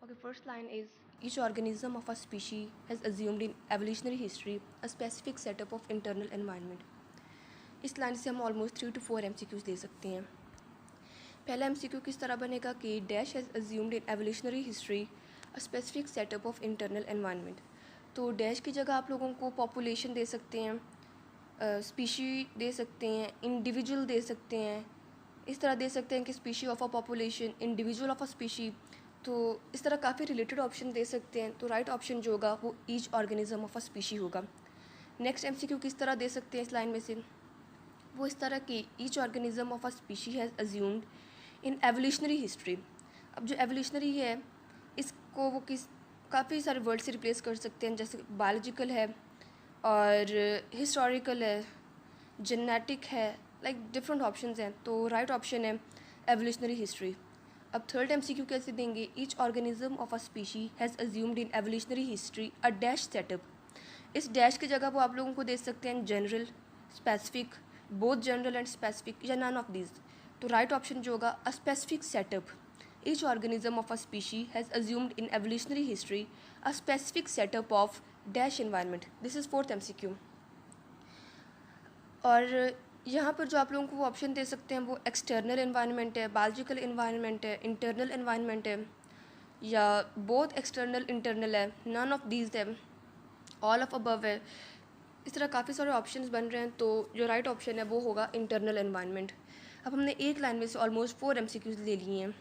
Okay, first line is each organism of a species has assumed in evolutionary history a specific setup of internal environment. इस line से हम almost 3 to 4 MCQs दे सकते हैं. पहला MCQ किस तरह बनेगा कि dash has assumed in evolutionary history a specific setup of internal environment. तो डैश की जगह आप लोगों को पॉपुलेशन दे सकते हैं, स्पीशी दे सकते हैं, इंडिविजुअल दे सकते हैं. इस तरह दे सकते हैं कि species of a population, individual of a species. तो इस तरह काफ़ी रिलेटेड ऑप्शन दे सकते हैं. तो राइट ऑप्शन जो होगा वो each organism of a species होगा. नेक्स्ट MCQ किस तरह दे सकते हैं इस लाइन में से, वो इस तरह की each organism of a species has assumed in evolutionary history. अब जो एवोल्यूशनरी है इसको वो किस काफ़ी सारे वर्ड से रिप्लेस कर सकते हैं, जैसे बायोलॉजिकल है और हिस्टोरिकल है, जेनेटिक है, लाइक डिफरेंट ऑप्शंस हैं. तो राइट ऑप्शन है एवोल्यूशनरी हिस्ट्री. अब थर्ड MCQ कैसे देंगे, each organism of a species has assumed in evolutionary history a dash setup. इस डैश की जगह वो आप लोगों को दे सकते हैं general, specific, both general and specific या नन ऑफ दीज. तो राइट ऑप्शन जो होगा अ specific setup. Each organism of a species has assumed in evolutionary history a specific setup of dash environment. This is fourth MCQ. और यहाँ पर जो आप लोगों को वो ऑप्शन दे सकते हैं वो एक्सटर्नल एनवायरनमेंट है, बायोलॉजिकल एनवायरनमेंट है, इंटरनल एनवायरनमेंट है, या बोथ एक्सटर्नल इंटरनल है, नन ऑफ दीज है, ऑल ऑफ अबव है. इस तरह काफ़ी सारे ऑप्शंस बन रहे हैं. तो जो राइट ऑप्शन है वो होगा इंटरनल एनवायरनमेंट. अब हमने एक लाइन में से ऑलमोस्ट 4 MCQs ले लिए हैं.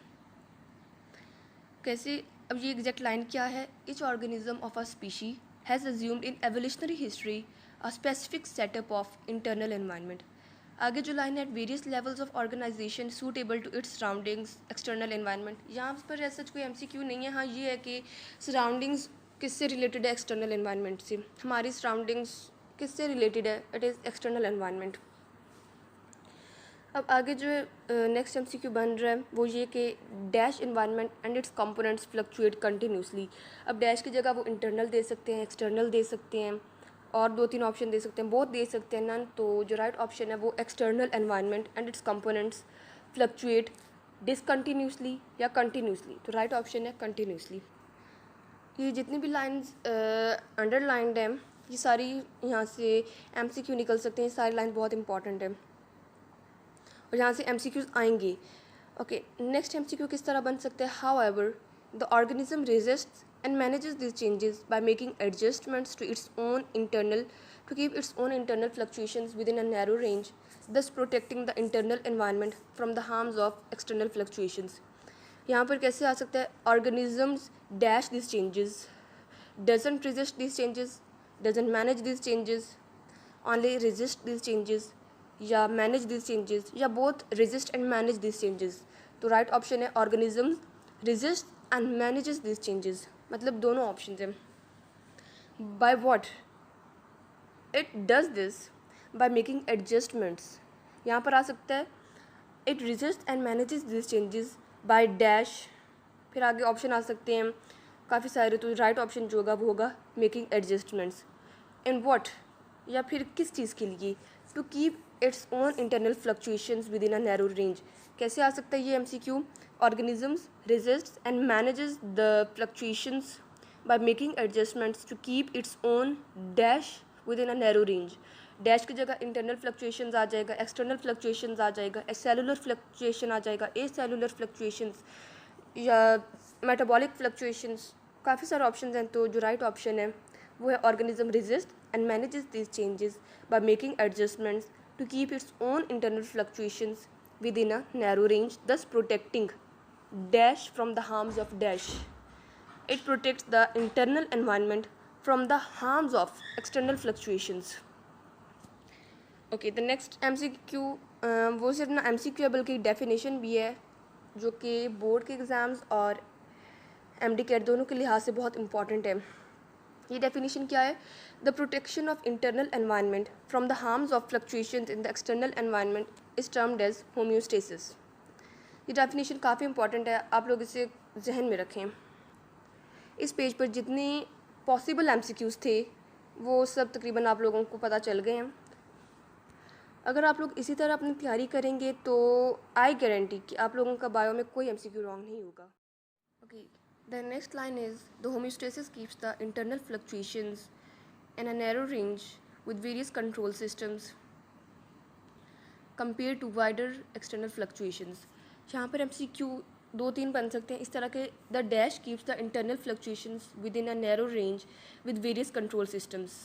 कैसे, अब ये एग्जैक्ट लाइन क्या है, each organism of a species has assumed in evolutionary history a specific setup of internal environment. आगे जो लाइन है, at various levels of organization suitable to its surroundings external environment. यहाँ पर ऐसा कोई MCQ नहीं है. हाँ, ये है कि सराउंडिंग्स किससे रिलेटेड है, एक्सटर्नल एनवायरनमेंट से. हमारी सराउंडिंग्स किससे रिलेटेड है, इट इज़ एक्सटर्नल एनवायरनमेंट. अब आगे जो नेक्स्ट MCQ बन रहा है वो ये कि dash environment and its components fluctuate continuously. अब डैश की जगह वो इंटरनल दे सकते हैं, एक्सटर्नल दे सकते हैं, और 2-3 ऑप्शन दे सकते हैं, बहुत दे सकते हैं, नन. तो जो राइट ऑप्शन है वो external environment and its components fluctuate discontinuously या कंटिन्यूसली. तो राइट ऑप्शन है कंटिन्यूसली. ये जितनी भी लाइन्स अंडरलाइंड हैं ये सारी यहाँ से MCQ निकल सकते हैं. सारी लाइन बहुत इंपॉर्टेंट है और यहाँ से MCQs आएंगे. ओके, नेक्स्ट MCQ किस तरह बन सकते हैं, however the organism resists and manages this changes by making adjustments to its own internal to keep its own internal fluctuations within a narrow range, thus protecting the internal environment from the harms of external fluctuations. यहाँ पर कैसे आ सकता है, organisms dash this changes, doesn't resist these changes, doesn't manage these changes, only resist these changes, या manage these changes, या both resist and manage these changes. तो right option है organism resist and manages these changes. मतलब दोनों option हैं. by what it does this, by making adjustments. यहाँ पर आ सकता है it resists and manages these changes by dash. फिर आगे ऑप्शन आ सकते हैं काफ़ी सारे. तो राइट ऑप्शन जो होगा वो होगा मेकिंग एडजस्टमेंट्स. इन व्हाट, या फिर किस चीज़ के लिए, to keep its own internal fluctuations within a narrow range. कैसे आ सकता है ये MCQ, organisms resist and manages the fluctuations by making adjustments to keep its own dash within a narrow range. Dash की जगह internal fluctuations आ जाएगा, external fluctuations आ जाएगा, cellular fluctuation आ जाएगा, ए सेलुलर फ्लक्चुएशंस या मेटाबॉलिक फ्लक्चुएशंस. काफ़ी सारे option हैं. तो जो राइट ऑप्शन है वो है organism resist and manages this changes by making adjustments to keep its own internal fluctuations within a narrow range, thus protecting dash from the harms of dash. It protects the internal environment from the harms of external fluctuations. Okay, the next MCQ वो सिर्फ ना MCQ है बल्कि definition भी है जो कि board के एग्ज़ाम्स और MD के दोनों के लिहाज से बहुत इंपॉर्टेंट है. ये डेफिनेशन क्या है, the protection of internal environment from the harms of fluctuations in the external environment is termed as homeostasis. ये डेफिनेशन काफ़ी इंपॉर्टेंट है, आप लोग इसे जहन में रखें. इस पेज पर जितने पॉसिबल MCQs थे वो सब तकरीबन आप लोगों को पता चल गए हैं. अगर आप लोग इसी तरह अपनी तैयारी करेंगे तो आई गारंटी कि आप लोगों का बायो में कोई MCQ रॉन्ग नहीं होगा. Okay, The next line is the homeostasis keeps the internal fluctuations in a narrow range with various control systems compared to wider external fluctuations. यहाँ पर MCQ 2-3 बन सकते हैं इस तरह के. The dash keeps the internal fluctuations within a narrow range with various control systems.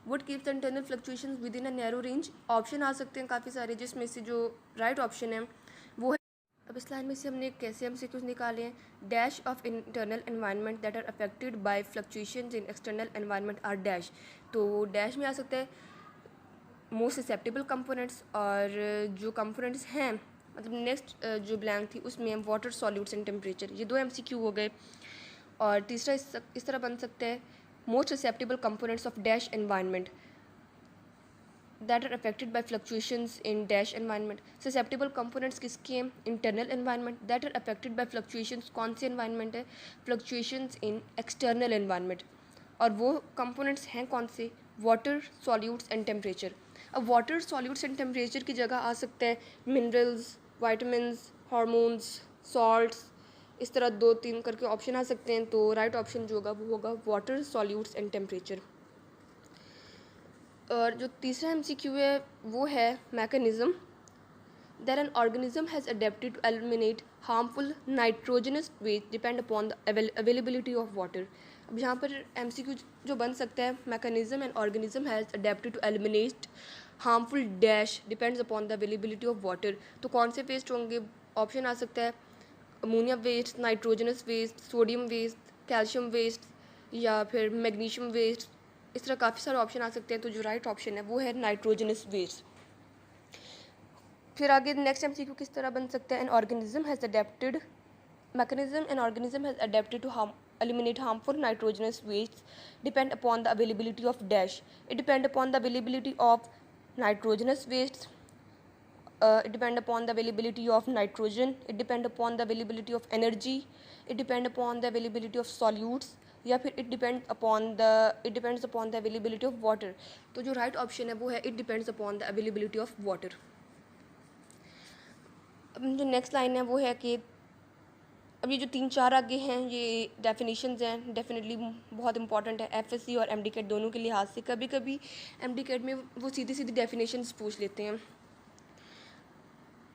What keeps the internal fluctuations within a narrow range? Option आ सकते हैं काफ़ी सारे, जिसमें से जो राइट ऑप्शन है वो है. अब इस लाइन में से हमने कैसे MCQs निकाले हैं. Dash of internal environment that are affected by fluctuations in external environment are dash. तो डैश में आ सकता है मोस्ट ससेप्टेबल कंपोनेंट्स, और जो कंपोनेंट्स हैं मतलब नेक्स्ट जो ब्लैंक थी उसमें वाटर सॉल्यूट्स एंड टेम्परेचर. ये 2 MCQ हो गए. और तीसरा इस तरह बन सकता है most susceptible components of dash environment that are affected by fluctuations in dash environment. Susceptible components किसके हैं? Internal environment. That are affected by fluctuations कौन से एनवायरनमेंट है? Fluctuations in external environment. और वो कंपोनेंट्स हैं कौन से? Water solutes and temperature. अब वाटर सॉल्यूट्स एंड टेम्परेचर की जगह आ सकता है मिनरल्स, वाइटामिन्स, हार्मोन्स, सॉल्ट्स. इस तरह 2-3 करके ऑप्शन आ सकते हैं. तो राइट ऑप्शन जो होगा वो होगा वाटर सॉल्यूट्स एंड टेम्परेचर. और जो तीसरा MCQ है वो है mechanism that an organism has adapted to eliminate harmful nitrogenous waste depend upon the availability of water. अब यहाँ पर MCQ जो बन सकता है mechanism an organism has adapted to eliminate harmful dash depends upon the availability of water. तो कौन से वेस्ट होंगे? ऑप्शन आ सकता है ammonia waste, nitrogenous waste, sodium waste, calcium waste या फिर मैग्नीशियम वेस्ट. इस तरह काफ़ी सारे ऑप्शन आ सकते हैं. तो जो राइट ऑप्शन है वो है नाइट्रोजनस वेस्ट. फिर आगे नेक्स्ट MCQ किस तरह बन सकता है? An organism has adapted mechanism an organism has adapted to eliminate harmful nitrogenous wastes depend upon the availability of dash. It depend upon the availability of nitrogenous wastes. It depend upon the availability of nitrogen. It depend upon the availability of energy. It depend upon the availability of solutes. या फिर it depends upon the availability of water. तो जो right option है वो है it depends upon the availability of water. अब जो next line है वो है कि अब ये जो 3-4 आगे हैं ये डेफिनेशंस हैं, डेफिनेटली बहुत इंपॉर्टेंट है FSC और MD-CAT दोनों के लिहाज से. कभी कभी MD-CAT में वो सीधी सीधी डेफिनेशंस पूछ लेते हैं.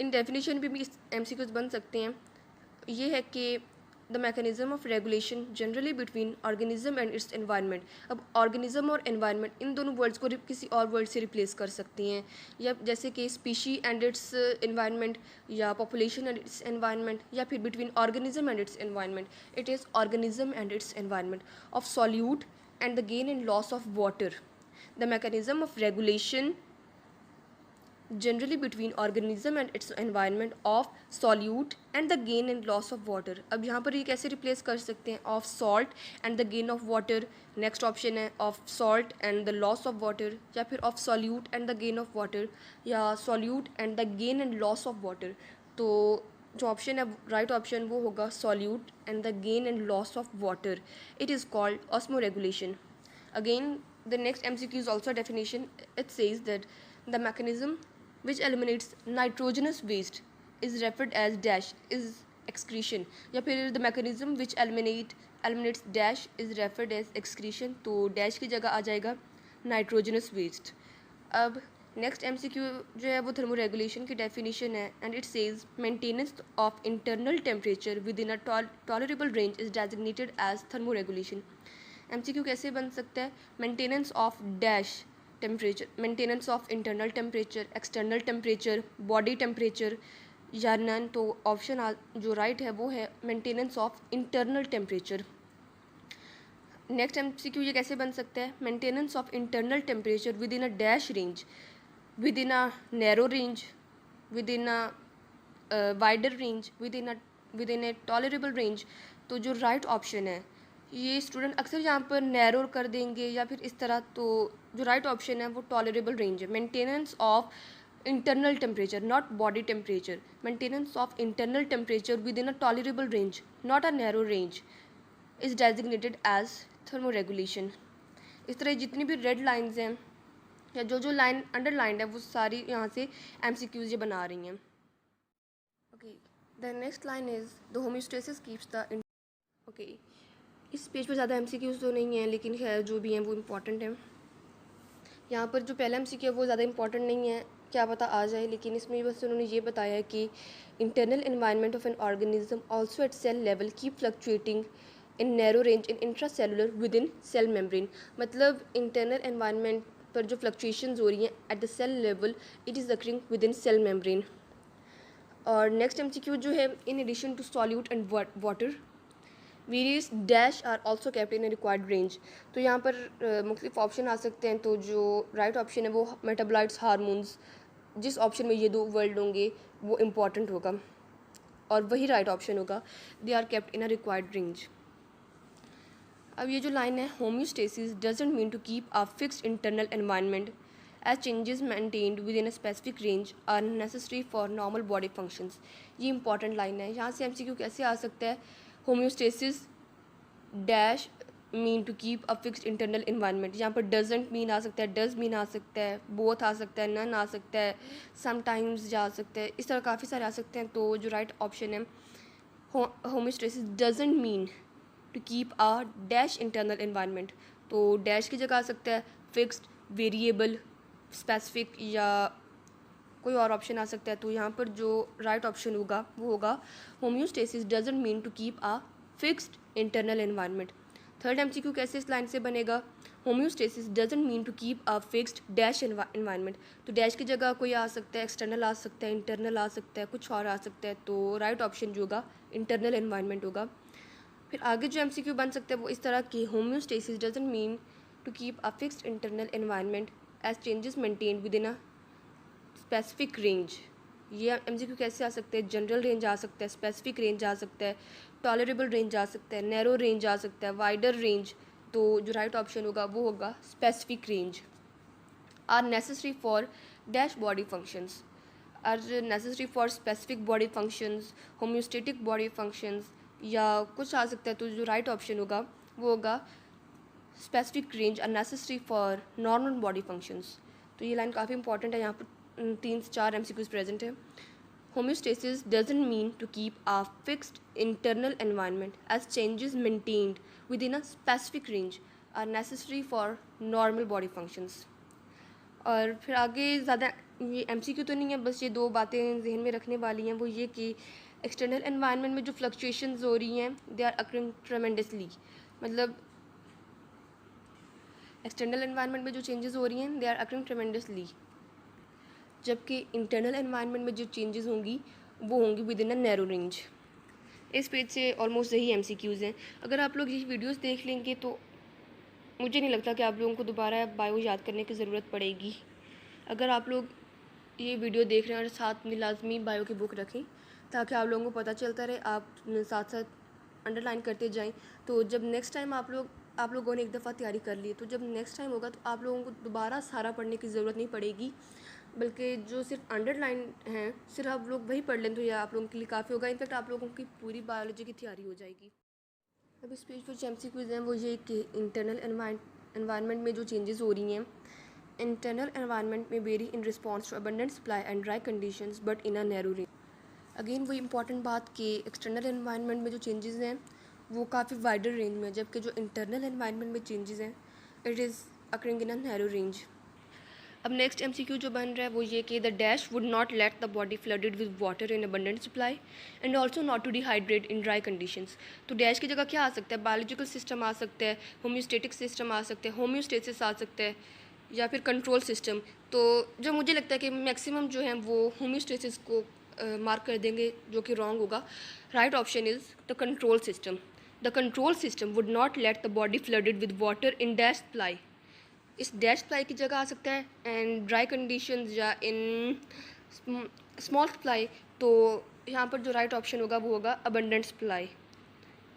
इन डेफिनेशन भी MCQs बन सकते हैं. ये है कि the mechanism of regulation generally between organism and it's environment. अब ऑर्गेनिज्म और एनवायरनमेंट इन दोनों वर्ड्स को किसी और वर्ड से रिप्लेस कर सकती हैं, या जैसे कि स्पीशी एंड इट्स एनवायरनमेंट, या पॉपुलेशन एंड इट्स एनवायरनमेंट, या फिर between organism and it's environment. It is organism and it's environment of solute and the gain and loss of water. The mechanism of regulation generally between organism and its environment of solute and the gain and loss of water. अब यहाँ पर ये कैसे replace कर सकते हैं? of salt and the gain of water. Next option है of salt and the loss of water, या फिर of solute and the gain of water, या solute and the gain and loss of water. तो जो option है right option वो होगा solute and the gain and loss of water. It is called osmoregulation. Again the next MCQ is also a definition. It says that the mechanism which eliminates nitrogenous waste is referred as dash is excretion, या फिर the mechanism which eliminates dash is referred as excretion. तो dash की जगह आ जाएगा nitrogenous waste. अब next MCQ जो है वो थर्मोरेगुलेशन की डेफिनेशन है, and it says maintenance of internal temperature within a tolerable range is designated as thermoregulation. MCQ कैसे बन सकता है? Maintenance of dash temperature, maintenance of internal temperature, external temperature, body temperature, या none. तो option जो right है वो है maintenance of internal temperature. Next MCQ ये कैसे बन सकता है? Maintenance of internal temperature within a dash range, with in a narrow range, with in a wider range, with in A tolerable range. तो जो राइट ऑप्शन है ये student अक्सर यहाँ पर नैरो कर देंगे या फिर इस तरह. तो जो राइट ऑप्शन है वो टॉलरेबल रेंज है. Maintenance of internal temperature, not body temperature. Maintenance of internal temperature within a tolerable range, not a narrow range, is designated as thermoregulation. इस तरह जितनी भी रेड लाइन्स हैं या जो लाइन अंडरलाइंड है वो सारी यहाँ से MCQs ये बना रही हैं. Okay, the next line is the homeostasis keeps the okay इस पेज पर ज़्यादा MCQs तो नहीं है, लेकिन खैर जो भी हैं वो इम्पॉर्टेंट हैं। यहाँ पर जो पहला MCQ है वो ज़्यादा इम्पॉर्टेंट नहीं है, क्या पता आ जाए, लेकिन इसमें बस उन्होंने ये बताया है कि internal environment of an organism also at cell level keep fluctuating in narrow range in intracellular within cell membrane. मतलब इंटरनल एनवायरनमेंट पर जो फ्लक्चुएशंस हो रही हैं at the cell level, it is occurring within cell membrane. और next MCQ जो है, in addition to solute and water various dash are also kept in required range. तो यहाँ पर मुख्तलिफ ऑप्शन आ सकते हैं, तो जो राइट ऑप्शन है वो मेटाबोलाइट्स हार्मोन्स, जिस ऑप्शन में ये दो वर्ड होंगे वो इम्पॉर्टेंट होगा और वही राइट ऑप्शन होगा, they are kept in a required range. अब ये जो लाइन है, homeostasis doesn't mean to keep a fixed internal environment as changes maintained within a specific range are necessary for normal body functions. ये important line है। यहाँ से MCQ कैसे आ सकता है, homeostasis dash mean to keep a fixed internal environment. यहाँ पर डजेंट मीन आ सकता है, डज मीन आ सकता है, बोथ आ सकता है, नन आ सकता है, समटाइम्स जा सकता है, इस तरह काफ़ी सारे आ सकते हैं। तो जो राइट ऑप्शन है, homeostasis doesn't mean to keep a dash internal environment. तो डैश की जगह आ सकता है फिक्स्ड, वेरिएबल, स्पेसिफिक या कोई और ऑप्शन आ सकता है। तो यहाँ पर जो राइट ऑप्शन होगा वो होगा homeostasis doesn't mean to keep a fixed internal environment. Third MCQ कैसे इस लाइन से बनेगा, homeostasis doesn't mean to keep a fixed dash environment. तो डैश की जगह कोई आ सकता है, एक्सटर्नल आ सकता है, इंटरनल आ सकता है, कुछ और आ सकता है। तो राइट ऑप्शन जो होगा इंटरनल एनवायरनमेंट होगा। फिर आगे जो MCQ बन सकते हैं वो इस तरह की, homeostasis doesn't mean to keep a fixed internal environment as changes maintained within a specific range. ये MCQ कैसे आ सकते हैं, जनरल रेंज आ सकता है, स्पेसिफिक रेंज आ सकता है, टॉलरेबल रेंज आ सकता है, नैरो रेंज आ सकता है, वाइडर रेंज। तो जो राइट ऑप्शन होगा वो होगा specific range. Are necessary for dash body functions, are necessary for specific body functions, homeostatic body functions या कुछ आ सकता है। तो जो राइट ऑप्शन होगा वो होगा specific range are necessary for normal body functions. तो ये लाइन काफ़ी इंपॉर्टेंट है, यहाँ पर 3 से 4 MCQs प्रेजेंट है। Homeostasis doesn't mean to keep a fixed internal environment as changes maintained within a specific range are necessary for normal body functions. और फिर आगे ज़्यादा ये MCQ तो नहीं है, बस ये दो बातें जहन में रखने वाली हैं, वो ये कि एक्सटर्नल एनवायरनमेंट में जो फ्लक्चुएशंस हो रही हैं दे आर अकरिंग ट्रेमेंडसली। मतलब एक्सटर्नल एनवायरनमेंट में जो चेंजेस हो रही हैं दे आर अकरिंग ट्रेमेंडसली, जबकि इंटरनल एनवायरनमेंट में जो चेंजेस होंगी वो होंगी with in a narrow range. इस पेज से ऑलमोस्ट यही MCQs हैं। अगर आप लोग ये वीडियोस देख लेंगे तो मुझे नहीं लगता कि आप लोगों को दोबारा बायो याद करने की ज़रूरत पड़ेगी। अगर आप लोग ये वीडियो देख रहे हैं और साथ में लाजमी बायो की बुक रखें ताकि आप लोगों को पता चलता रहे, आप साथ साथ अंडरलाइन करते जाएं। तो जब नेक्स्ट टाइम आप लोगों ने एक दफ़ा तैयारी कर ली, तो जब नेक्स्ट टाइम होगा तो आप लोगों को दोबारा सारा पढ़ने की ज़रूरत नहीं पड़ेगी, बल्कि जो सिर्फ अंडरलाइन हैं सिर्फ आप लोग वही पढ़ लें तो यह आप लोगों के लिए काफ़ी होगा। इनफैक्ट आप लोगों की पूरी बायोलॉजी की तैयारी हो जाएगी। अब इस पेज पर जो MCQs हैं वो ये कि इंटरनल एनवायरनमेंट में जो चेंजेस हो रही हैं, इंटरनल एनवायरनमेंट में vary in response to abundant supply and dry conditions but in a narrow range. Again वही इंपॉर्टेंट बात कि एक्सटर्नल एनवायरनमेंट में जो चेंजेस हैं वो काफ़ी वाइडर रेंज में है, जबकि जो इंटरनल एनवायरनमेंट में चेंजेस हैं it is occurring in a narrow range. अब नेक्स्ट MCQ जो बन रहा है वो ये कि the dash would not let the body flooded with water in abundant supply and also not to dehydrate in dry conditions. तो डैश की जगह क्या आ सकता है, बायोलॉजिकल सिस्टम आ सकता है, होम्योस्टेटिक सिस्टम आ सकता है, होम्योस्टेसिस आ सकता है, या फिर कंट्रोल सिस्टम। तो जो मुझे लगता है कि मैक्सिमम जो है वो होम्योस्टेसिस को मार्क कर देंगे, जो कि रॉन्ग होगा। Right option is the control system. The control system would not let the body flooded with water in dash supply. इस डैश सप्लाई की जगह आ सकता है एंड ड्राई कंडीशंस या इन स्मॉल सप्लाई। तो यहाँ पर जो राइट ऑप्शन होगा वो होगा abundant supply.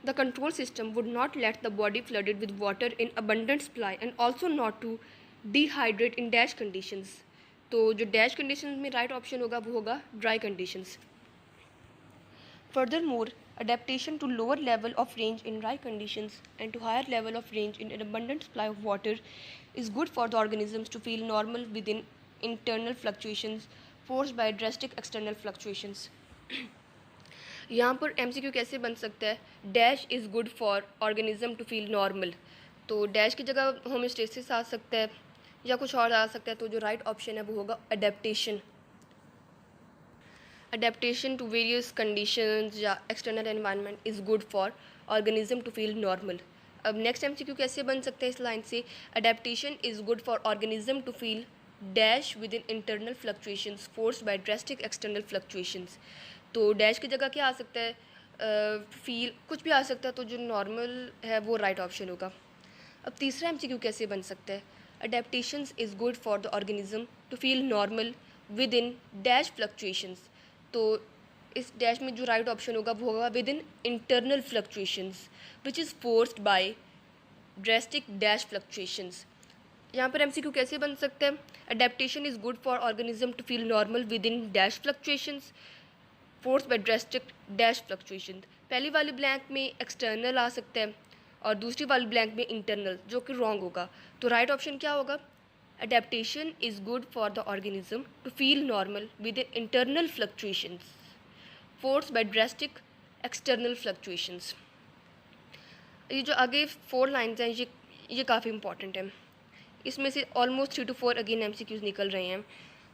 The control system would not let the body flooded with water in abundant supply and also not to dehydrate in dash conditions. तो जो डैश कंडीशन में राइट ऑप्शन होगा वो होगा dry conditions. Furthermore, adaptation to lower level of range in dry conditions and to higher level of range in an abundant supply of water is good for the organisms to feel normal within internal fluctuations forced by drastic external fluctuations. यहाँ पर MCQ कैसे बन सकता है, dash is good for organism to feel normal. तो dash की जगह homeostasis आ सकता है या कुछ और आ सकता है। तो जो राइट ऑप्शन है वो होगा adaptation. Adaptation to various conditions या external environment is good for organism to feel normal. अब नेक्स्ट एमसीक्यू कैसे बन सकता है इस लाइन से, adaptation is good for organism to feel dash within internal fluctuations forced by drastic external fluctuations. तो dash की जगह क्या आ सकता है, फील कुछ भी आ सकता है। तो जो नॉर्मल है वो राइट ऑप्शन होगा। अब तीसरा एमसीक्यू कैसे बन सकता है, adaptations is good for the organism to feel normal within dash fluctuations. तो इस डैश में जो राइट ऑप्शन होगा वो होगा within internal fluctuations which is forced by drastic dash fluctuations. यहाँ पर एमसीक्यू कैसे बन सकता है, adaptation is good for organism to feel normal within dash fluctuations forced by drastic dash fluctuation. पहली वाली ब्लैंक में एक्सटर्नल आ सकता है और दूसरी वाली ब्लैंक में इंटरनल, जो कि रॉन्ग होगा। तो राइट ऑप्शन क्या होगा, adaptation is good for the organism to feel normal with internal fluctuations forced by drastic external fluctuations. ये जो आगे 4 लाइन्स हैं ये काफ़ी इंपॉर्टेंट है। इसमें से ऑलमोस्ट 3 to 4 अगेन एमसीक्यूज निकल रहे हैं।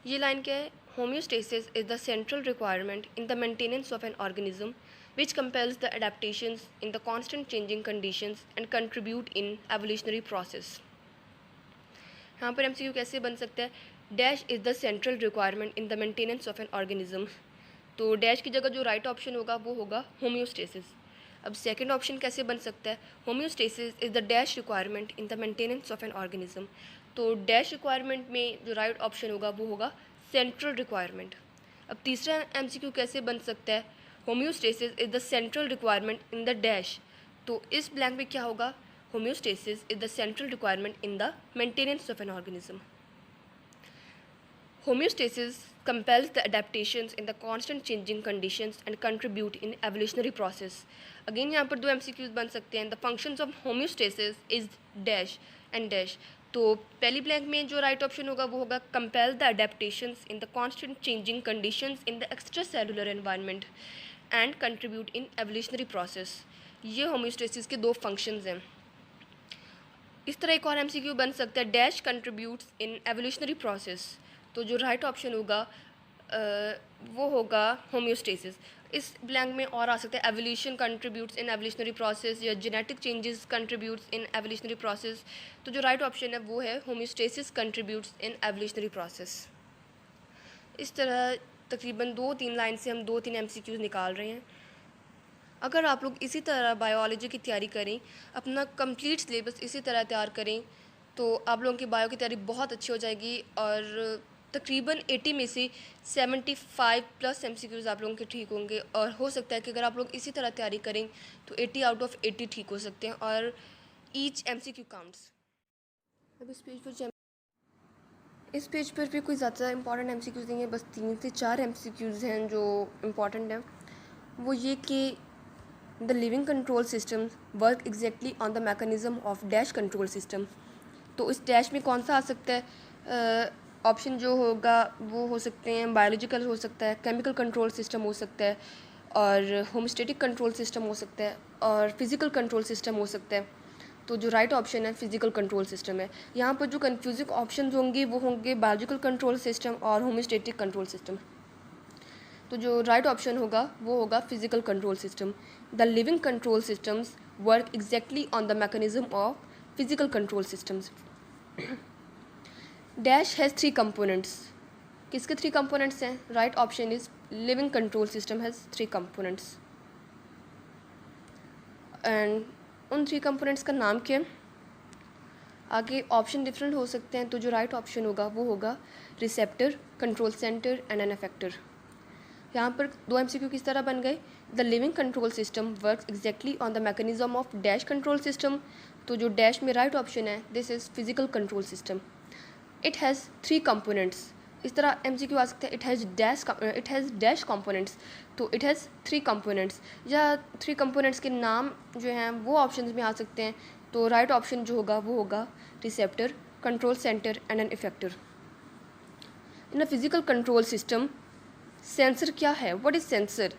ये लाइन क्या है, homeostasis is the central requirement in the maintenance of an organism which compels the adaptations in the constant changing conditions and contribute in evolutionary process। यहाँ पर MCQ कैसे बन सकता है, dash is the central requirement in the maintenance of an organism. तो dash की जगह जो राइट ऑप्शन होगा वो होगा होम्योस्टेसिस। अब सेकंड ऑप्शन कैसे बन सकता है, homeostasis is the dash requirement in the maintenance of an organism. तो डैश रिक्वायरमेंट में जो राइट ऑप्शन होगा वो होगा सेंट्रल रिक्वायरमेंट। अब तीसरा MCQ कैसे बन सकता है, homeostasis is the central requirement in the dash. तो इस ब्लैंक में क्या होगा, homeostasis is the central requirement in the maintenance of an organism. Homeostasis compels the adaptations in the constant changing conditions and contribute in evolutionary process। Again यहाँ पर 2 MCQs बन सकते हैं। The functions of homeostasis is dash and dash। तो पहली blank में जो right option होगा वो होगा compel the adaptations in the constant changing conditions in the extracellular environment and contribute in evolutionary process। ये होम्योस्टेसिस के 2 फंक्शंस हैं। इस तरह एक और MCQ बन सकता है, डैश कंट्रीब्यूट्स इन एवोल्यूशनरी प्रोसेस। तो जो राइट ऑप्शन होगा वो होगा होम्योस्टेसिस। इस ब्लैंक में और आ सकता है, एवोल्यूशन कंट्रीब्यूट्स इन एवोल्यूशनरी प्रोसेस या जेनेटिक चेंजेस कंट्रीब्यूट्स इन एवोल्यूशनरी प्रोसेस। तो जो राइट ऑप्शन है वो है होम्योस्टेसिस कंट्रीब्यूट्स इन एवोल्यूशनरी प्रोसेस। इस तरह तकरीबन 2-3 लाइन से हम 2-3 MCQs निकाल रहे हैं। अगर आप लोग इसी तरह बायोलॉजी की तैयारी करें, अपना कंप्लीट सिलेबस इसी तरह तैयार करें, तो आप लोगों की बायो की तैयारी बहुत अच्छी हो जाएगी और तकरीबन 80 में से 75+ MCQs आप लोगों के ठीक होंगे। और हो सकता है कि अगर आप लोग इसी तरह तैयारी करें तो 80 out of 80 ठीक हो सकते हैं और ईच MCQ काउंट्स। अब इस पेज पर भी कोई ज़्यादा इंपॉर्टेंट MCQs नहीं है, बस 3 से 4 MCQs हैं जो इम्पॉर्टेंट हैं। वो ये कि the living control system work exactly on the mechanism of dash control system. तो इस डैश में कौन सा आ सकता है, ऑप्शन जो होगा वो हो सकते हैं बायोलॉजिकल हो सकता है, केमिकल कंट्रोल सिस्टम हो सकता है और होमोस्टेटिक कंट्रोल सिस्टम हो सकता है और फिज़िकल कंट्रोल सिस्टम हो सकता है। तो जो राइट ऑप्शन है फिज़िकल कंट्रोल सिस्टम है। यहाँ पर जो कन्फ्यूजिंग ऑप्शन होंगे वो होंगे बायोलॉजिकल कंट्रोल सिस्टम और होमोस्टेटिक कंट्रोल सिस्टम। तो जो राइट ऑप्शन होगा वो होगा physical control system. The living control systems work exactly on the mechanism of physical control systems. Dash has 3 components. किसके 3 कंपोनेंट्स हैं, right option is living control system has 3 components. And उन 3 components का नाम क्या है, आगे ऑप्शन डिफरेंट हो सकते हैं। तो जो राइट ऑप्शन होगा वो होगा receptor, control centre and an effector. यहाँ पर 2 MCQ किस तरह बन गए, the living control system works exactly on the mechanism of dash control system. तो जो डैश में राइट ऑप्शन है this is physical control system. It has 3 components. इस तरह MCQ आ सकता है, इट हैज़ डैश कंपोनेंट्स। तो इट हैज़ 3 कंपोनेंट्स या 3 कंपोनेंट्स के नाम जो हैं वो ऑप्शन में आ सकते हैं। तो राइट ऑप्शन जो होगा वो होगा receptor, control centre and an effector. In a physical control system sensor क्या है, व्हाट इज़ सेंसर,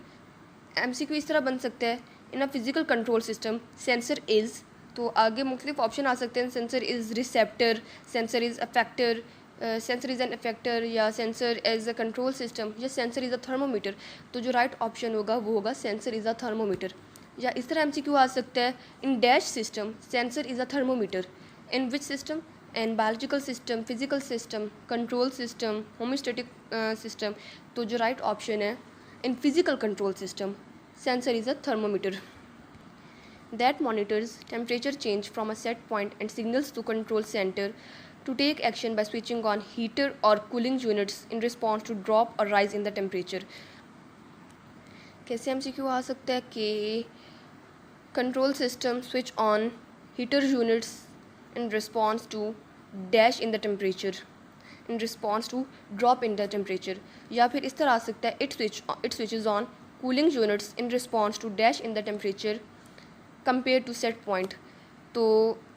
MCQ इस तरह बन सकता है, in a physical control system sensor is, तो आगे मुख्तलिफ ऑप्शन आ सकते हैं, sensor is receptor, sensor is affector, sensor is an affector, या sensor as a control system, या सेंसर इज़ अ थर्मोमीटर। तो जो राइट ऑप्शन होगा वो होगा सेंसर इज़ अ थर्मोमीटर। या इस तरह MCQ आ सकता है, in dash system sensor is a thermometer, in which system, and biological system, physical system, control system, homeostatic system. तो जो राइट ऑप्शन है, in physical control system sensor is a thermometer that monitors temperature change from a set point and signals to control center to take action by switching on heater or cooling units in response to drop or rise in the temperature। कैसे MCQ आ सकता है कि control system switch on heater units in response to dash in the temperature, in response to drop in the temperature, या फिर इस तरह आ सकता है it switches on cooling units in response to dash in the temperature compared to set point। तो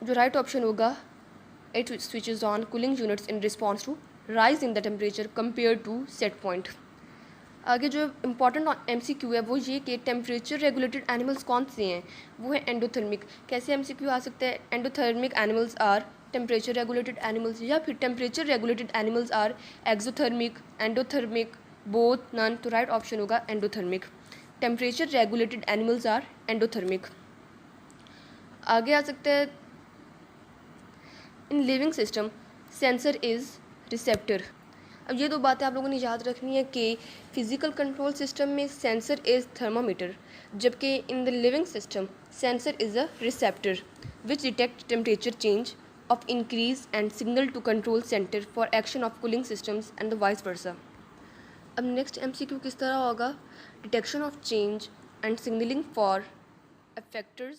जो right option होगा, it switches on cooling units in response to rise in the temperature compared to set point। आगे जो important MCQ है वो ये कि temperature regulated animals कौन से हैं, वो है एंडोथर्मिक। कैसे MCQ आ सकता है, endothermic animals are temperature regulated animals, या फिर temperature regulated animals are exothermic, endothermic, both, none. तो राइट ऑप्शन होगा endothermic, temperature regulated animals are endothermic. आगे आ सकते हैं, in living system sensor is receptor. अब ये दो बातें आप लोगों ने याद रखनी है कि फिजिकल कंट्रोल सिस्टम में सेंसर इज़ थर्मामीटर, जबकि in the living system sensor is a receptor which detect temperature change of increase and signal to control centre for action of cooling systems and the vice versa. अब next MCQ किस तरह होगा, detection of change and signalling for affectors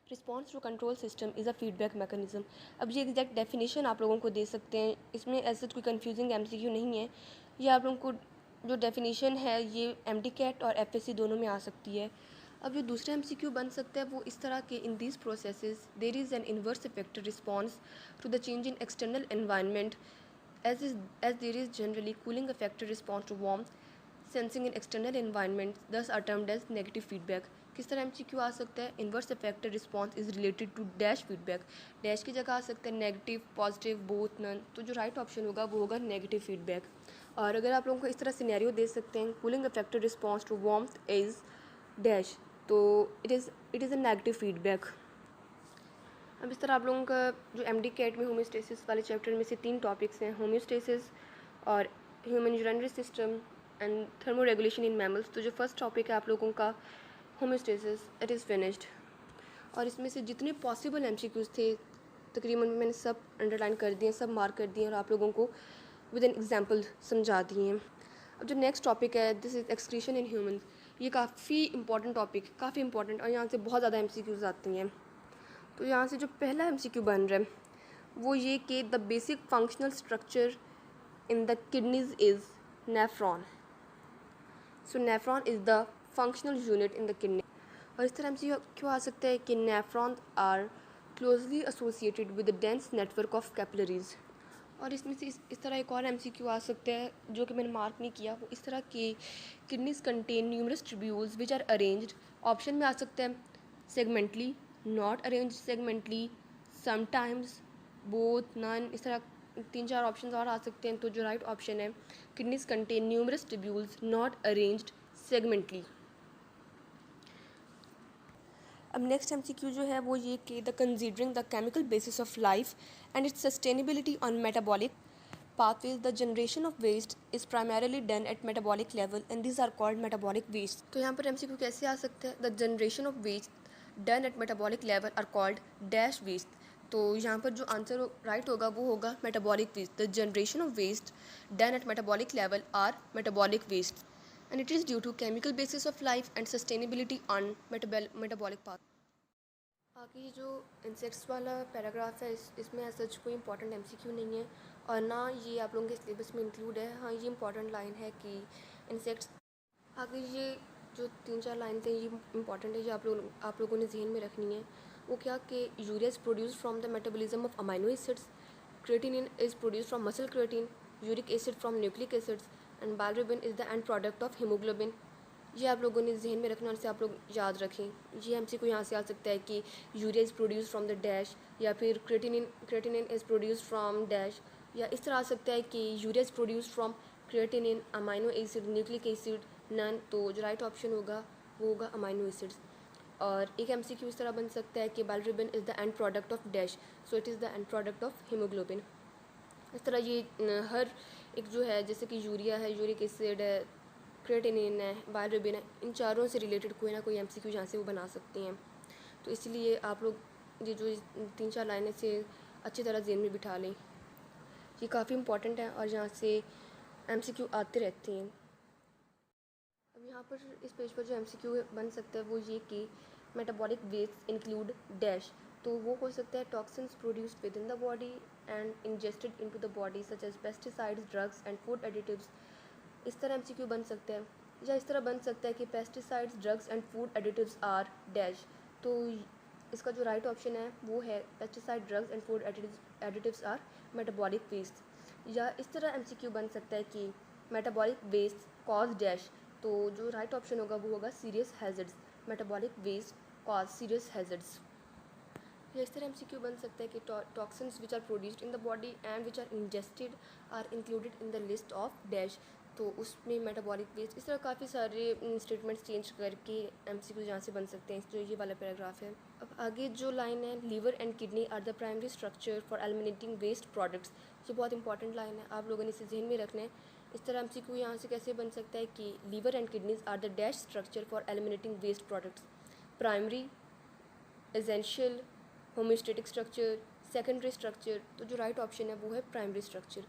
response to control system is a feedback mechanism. अब ये exact definition आप लोगों को दे सकते हैं, इसमें ऐसा कोई कंफ्यूजिंग MCQ नहीं है। ये आप लोगों को जो डेफिनेशन है ये MDCAT और FSC दोनों में आ सकती है। अब जो दूसरा MCQ बन सकता है वो इस तरह के, in these processes there is an inverse effect response to the change in external environment as there is generally cooling effect response to warmth sensing in external environment, thus are termed as negative feedback। किस तरह MCQ आ सकता है, inverse effect response is related to dash feedback, dash की जगह आ सकता है negative, positive, both, none. तो जो राइट ऑप्शन होगा वो होगा नेगेटिव फीडबैक। और अगर आप लोगों को इस तरह सिनेरियो दे सकते हैं, cooling effect response to warmth is dash, तो it is a negative feedback. अब इस तरह आप लोगों का जो MDCAT में होम्योस्टेसिस वाले चैप्टर में से 3 टॉपिक्स हैं, होम्योस्टेसिस और human urinary system and thermo regulation in mammals. तो जो फर्स्ट टॉपिक है आप लोगों का होम्योस्टेसिस, इट इज़ फिनिश्ड। और इसमें से जितने पॉसिबल MCQs थे तकरीबन मैंने सब अंडरलाइन कर दिए, सब मार्क कर दिए और आप लोगों को विद एन एग्जाम्पल समझा दिए हैं। अब जो नेक्स्ट टॉपिक है, this is excretion in human. ये काफ़ी इंपॉर्टेंट टॉपिक, काफ़ी इंपॉर्टेंट, और यहाँ से बहुत ज़्यादा MCQs आती हैं। तो यहाँ से जो पहला MCQ बन रहा है वो ये कि the basic functional structure in the kidneys is nephron. So nephron is the functional unit in the kidney. और इस तरह MCQ आ सकता है कि nephron are closely associated with the dense network of capillaries. और इसमें से इस तरह एक और MCQ आ सकता है जो कि मैंने मार्क नहीं किया, वो इस तरह के, kidneys contain numerous tubules which are arranged. Option में आ सकता है segmentally, not arrange segmentally, sometimes, both, none. इस तरह 3-4 ऑप्शन और आ सकते हैं। तो जो राइट ऑप्शन है, kidneys contain numerous tubules not arranged segmentally. अब नेक्स्ट MCQ जो है वो ये कि the considering the chemical basis of life and it's sustainability on metabolic pathways, the generation of waste is primarily done at metabolic level and these are called metabolic waste। तो यहाँ पर MCQ कैसे आ सकता है, the generation of waste done at metabolic level are called dash waste। तो यहाँ पर जो आंसर राइट होगा वो होगा metabolic waste। the generation of waste done at metabolic level are metabolic waste and it is due to chemical basis of life and sustainability on metabolic path। बाकी जो insects वाला पैराग्राफ है इसमें ऐसा कोई इंपॉर्टेंट MCQ नहीं है और ना ये आप लोगों के सिलेबस में इंक्लूड है। हाँ, ये इंपॉर्टेंट लाइन है कि इंसेक्ट्स, आगे ये जो 3-4 लाइन थे ये इंपॉर्टेंट है, ये आप लोगों ने जहन में रखनी है। वो क्या कि urea is produce from the metabolism of amino acids, creatinine is produce from muscle creatine, uric acid from nucleic acids and bilirubin is the end product of haemoglobin ये आप लोगों ने जहन में रखना और इसे आप लोग याद रखें। ये एमसीक्यू यहाँ से आ सकता है कि urea is produce from the dash, या फिर creatinine is produce from dash, या इस तरह आ सकता है कि urea is produce from creatinine, amino acid, nucleic acid, none. तो जो राइट ऑप्शन होगा वो होगा अमाइनो एसिड्स। और एक एमसीक्यू इस तरह बन सकता है कि bilirubin is the end product of dash, so it is the end product of haemoglobin. इस तरह ये हर एक जो है, जैसे कि यूरिया है, यूरिक एसिड है, क्रेटिनिन है, बाइलिरुबिन है, इन चारों से रिलेटेड कोई ना कोई एमसीक्यू यहाँ से वो बना सकती हैं। तो इसलिए आप लोग ये जो 3-4 लाइनें से अच्छी तरह ज़हन में बिठा लें, ये काफ़ी इंपॉर्टेंट है और यहाँ से एमसीक्यू आते रहते हैं। अब यहाँ पर इस पेज पर जो एमसीक्यू बन सकता है वो ये कि मेटाबॉलिक वेस्ट इंक्लूड डैश। तो वो हो सकता है toxins produced within the body and ingested into the body such as pesticides, drugs and food additives. इस तरह एमसीक्यू बन सकता है, या इस तरह बन सकता है कि pesticides, drugs and food additives are dash. तो इसका जो राइट ऑप्शन है वो है pesticide, drugs and food additives are metabolic waste. या इस तरह एमसीक्यू बन सकता है कि मेटाबॉलिक वेस्ट कॉज डैश। तो जो राइट ऑप्शन होगा वो होगा serious hazards, metabolic waste cause serious hazards. या इस तरह एमसीक्यू बन सकता है कि toxins which are produced in the body and which are ingested are included in the list of dash. तो उसमें मेटाबॉलिक वेस्ट, इस तरह काफ़ी सारे स्टेटमेंट्स चेंज करके एमसीक्यू यहाँ से बन सकते हैं, जो ये वाला पैराग्राफ है। अब आगे जो लाइन है, liver and kidney are the primary structure for eliminating waste products, ये बहुत इंपॉर्टेंट लाइन है, आप लोगों ने इसे जहन में रखना है। इस तरह एमसीक्यू यहाँ से कैसे बन सकता है कि liver and kidneys are the dash structure for eliminating waste products, primary, essential, homeostatic structure, secondary structure. तो जो राइट ऑप्शन है वो है प्राइमरी स्ट्रक्चर।